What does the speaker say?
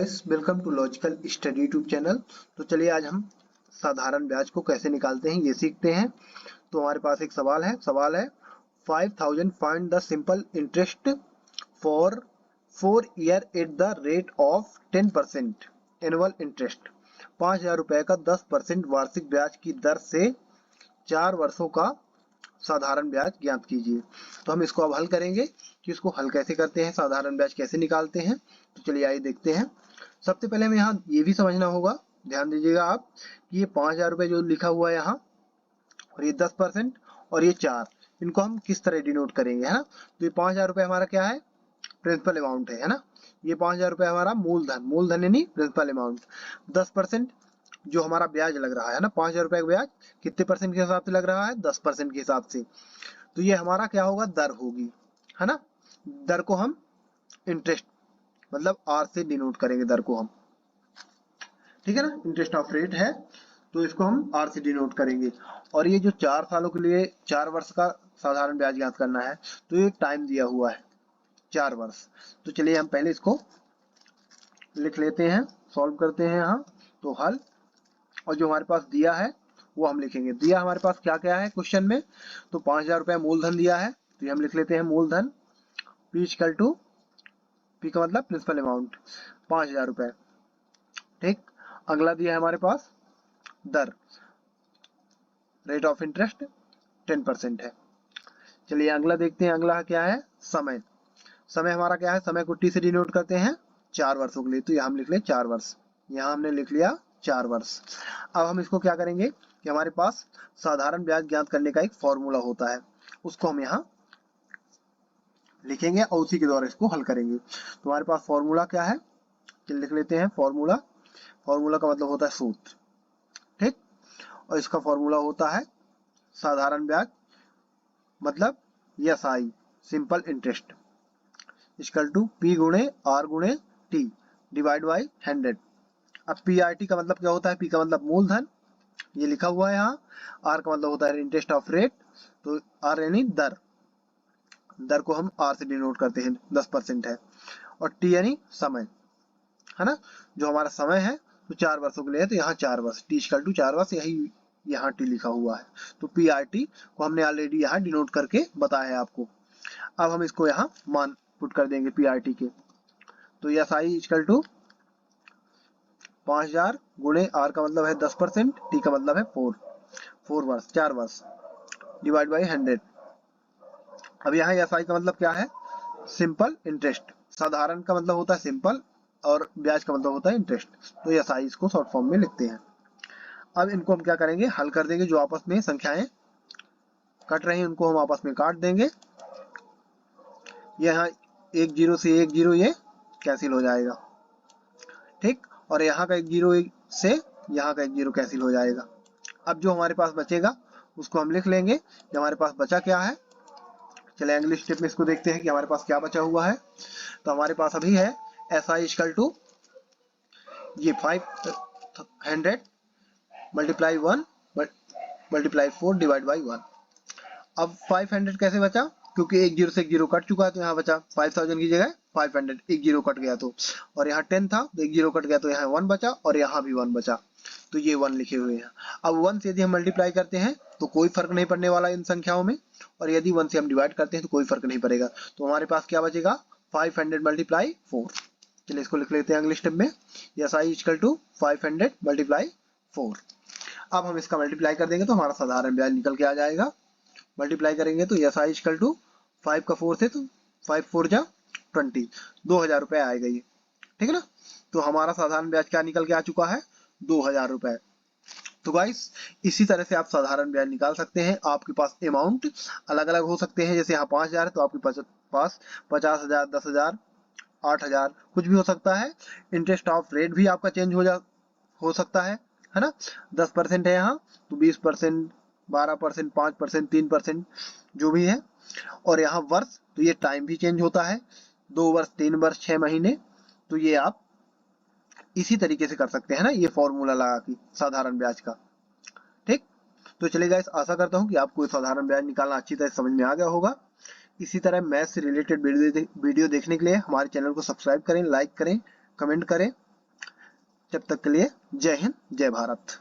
Guys, welcome to logical study YouTube channel. तो चलिए आज हम साधारण ब्याज को कैसे निकालते हैं ये सीखते हैं। तो हमारे पास एक सवाल है 5000 find the simple interest for 4 year at the rate of 10% annual interest. 5000 रुपए का 10% वार्षिक ब्याज की दर से 4 वर्षों का साधारण ब्याज ज्ञात कीजिए। तो हम इसको अब हल करेंगे कि इसको हल कैसे करते हैं, साधारण ब्याज कैसे निकालते हैं। तो चलिए आइए देखते हैं। सबसे पहले हमें यहाँ ये भी समझना होगा, ध्यान दीजिएगा आप, कि ये 5000 रुपए जो लिखा हुआ है यहाँ, और ये 10% और ये 4, इनको हम किस तरह डिनोट करेंगे, है ना। तो ये 5000 रुपए हमारा क्या है, प्रिंसिपल अमाउंट है ना। ये 5000 रुपए हमारा मूलधन यानी प्रिंसिपल अमाउंट। 10% जो हमारा ब्याज लग रहा है ना, 5000 रुपए का ब्याज कितने परसेंट के हिसाब से लग रहा है, 10% के हिसाब से। तो ये हमारा क्या होगा, दर होगी, है ना। दर को हम इंटरेस्ट मतलब आर से डिनोट करेंगे दर को हम, ठीक है ना। इंटरेस्ट ऑफ रेट है तो इसको हम आर से डिनोट करेंगे। और ये जो 4 सालों के लिए 4 वर्ष का साधारण ब्याज ज्ञात करना है, तो ये टाइम दिया हुआ है 4 वर्ष। तो चलिए हम पहले इसको लिख लेते हैं, सॉल्व करते हैं यहाँ। तो हल, और जो हमारे पास दिया है वो हम लिखेंगे। दिया हमारे पास क्या क्या है क्वेश्चन में, तो 5000 रुपए मूलधन दिया है, तो ये हम लिख लेते हैं मूलधन। P इक्वल टू, P का मतलब प्रिंसिपल अमाउंट 5000 रुपए, ठीक। अगला दिया है हमारे पास दर, रेट ऑफ इंटरेस्ट 10% है। चलिए अगला देखते हैं, अगला क्या है, समय। समय हमारा क्या है, समय को T से डिनोट करते हैं 4 वर्षों के लिए, तो यहाँ हम लिख लें 4 वर्ष। यहाँ हमने लिख लिया 4 वर्ष। अब हम इसको क्या करेंगे कि हमारे पास साधारण ब्याज ज्ञात करने का एक फॉर्मूला होता है, उसको हम यहाँ लिखेंगे और उसी के द्वारा इसको हल करेंगे। तो हमारे पास फॉर्मूला क्या है, लिख लेते हैं फॉर्मूला। फॉर्मूला का मतलब होता है सूत्र, ठीक। और इसका फॉर्मूला होता है साधारण ब्याज मतलब SI, simple interest, equal to P गुणे R गुणे T डिवाइड बाई 100। अब PRT का मतलब क्या होता है, P का मतलब मूलधन, ये लिखा हुआ है यहाँ। R का मतलब होता है इंटरेस्ट ऑफ रेट, तो R यानी दर, दर को हम R से डिनोट करते हैं, 10% है। और T यानी समय, है ना। जो हमारा समय है तो 4 वर्षों के लिए है, तो यहाँ 4 वर्ष, T इक्वल टू 4 वर्ष, यही यहाँ T लिखा हुआ है। तो PRT को हमने ऑलरेडी यहाँ डिनोट करके बताया है आपको। अब हम इसको यहाँ मान पुट कर देंगे PRT के। तो SI इक्वल टू 5000 गुणे R का मतलब है 10%, T का मतलब है 4 वर्ष, 4 वर्ष डिवाइड बाई 100। अब यहाँ SI का मतलब क्या है, सिंपल इंटरेस्ट। साधारण का मतलब होता है सिंपल और ब्याज का मतलब होता है इंटरेस्ट, तो SI इसको शॉर्ट फॉर्म में लिखते हैं। अब इनको हम क्या करेंगे, हल कर देंगे। जो आपस में संख्याएं कट रही हैं उनको हम आपस में काट देंगे। यहाँ 1 0 से 1 0 ये कैंसिल हो जाएगा, ठीक। और यहाँ का 1 0 से यहाँ का 1 0 कैंसिल हो जाएगा। अब जो हमारे पास बचेगा उसको हम लिख लेंगे कि हमारे पास बचा क्या है। चले अगले स्टेप में इसको देखते हैं कि हमारे पास क्या बचा हुआ है। तो हमारे पास अभी है SI इक्वल टू ये 500 मल्टीप्लाई 1 मल्टीप्लाई 4 डिवाइड बाई 1। अब 500 कैसे बचा, क्योंकि 1 0 से 1 0 कट चुका है, तो यहाँ बचा 5000 की जगह 500, 1 0 कट गया तो, और यहाँ 10 था तो 1 0 कट गया तो यहाँ 1 बचा, और यहाँ भी 1 बचा, तो ये 1 लिखे हुए हैं। अब 1 से यदि हम मल्टीप्लाई करते हैं तो कोई फर्क नहीं पड़ने वाला इन संख्याओं में, और यदि 1 से हम डिवाइड करते हैं तो कोई फर्क नहीं पड़ेगा। तो हमारे पास क्या बचेगा, 500 मल्टीप्लाई 4। चलिए इसको लिख लेते हैं अगले स्टेप में, SI इक्वल टू 500 मल्टीप्लाई 4। अब हम इसका मल्टीप्लाई कर देंगे तो हमारा साधारण ब्याज निकल के आ जाएगा। मल्टीप्लाई करेंगे तो SI इक्वल टू 5 का 4 से, तो 5 4 जा 20, 2000 रुपए आएगा ये, ठीक है ना। तो हमारा साधारण ब्याज क्या निकल के आ चुका है, 2000 रुपए। तो गाइस इसी तरह से आप साधारण ब्याज निकाल सकते हैं। आपके पास अमाउंट अलग अलग हो सकते हैं, जैसे यहाँ 5000 है तो आपके पास 50,000, 10,000, 8,000 कुछ भी हो सकता है। इंटरेस्ट ऑफ रेट भी आपका चेंज हो सकता है ना। 10% है यहाँ, तो 20%, 12%, 5%, 3%, जो भी है। और यहाँ वर्ष, तो ये टाइम भी चेंज होता है, 2 वर्ष, 3 वर्ष, 6 महीने। तो ये आप इसी तरीके से कर सकते हैं ना, ये फॉर्मूला लगा के साधारण ब्याज का, ठीक। तो चलिए गाइस, आशा करता हूँ कि आपको साधारण ब्याज निकालना अच्छी तरह समझ में आ गया होगा। इसी तरह मैथ से रिलेटेड वीडियो देखने के लिए हमारे चैनल को सब्सक्राइब करें, लाइक करें, कमेंट करें। जब तक के लिए जय हिंद, जय भारत।